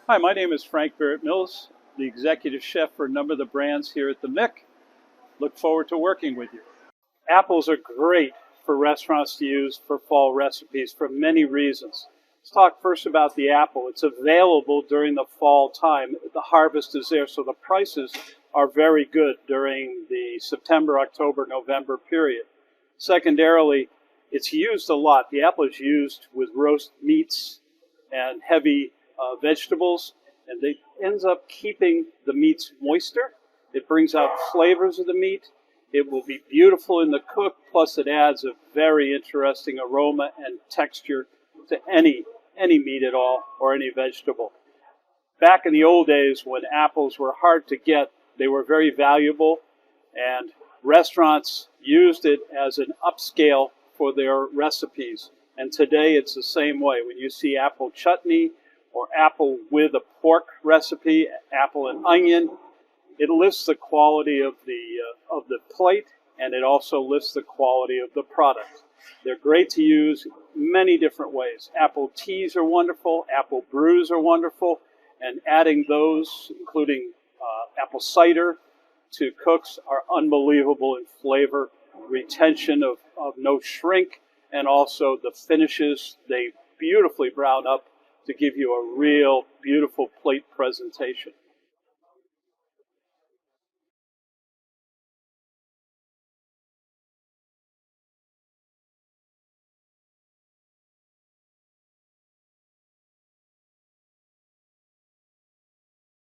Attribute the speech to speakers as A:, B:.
A: Hi, my name is Frank Barrett-Mills, the Executive Chef for a number of the brands here at the MIC. Look forward to working with you. Apples are great for restaurants to use for fall recipes for many reasons. Let's talk first about the apple. It's available during the fall time. The harvest is there, so the prices are very good during the September, October, November period. Secondarily, it's used a lot. The apple is used with roast meats and heavy vegetables, and it ends up keeping the meats moister. It brings out flavors of the meat. It will be beautiful in the cook, plus it adds a very interesting aroma and texture to any meat at all or any vegetable. Back in the old days when apples were hard to get, they were very valuable, and restaurants used it as an upscale for their recipes. And today it's the same way. When you see apple chutney or apple with a pork recipe, apple and onion, it lifts the quality of the plate, and it also lifts the quality of the product. They're great to use many different ways. Apple teas are wonderful, apple brews are wonderful, and adding those, including apple cider, to cooks are unbelievable in flavor, retention of no shrink, and also the finishes. They beautifully brown up to give you a real beautiful plate presentation.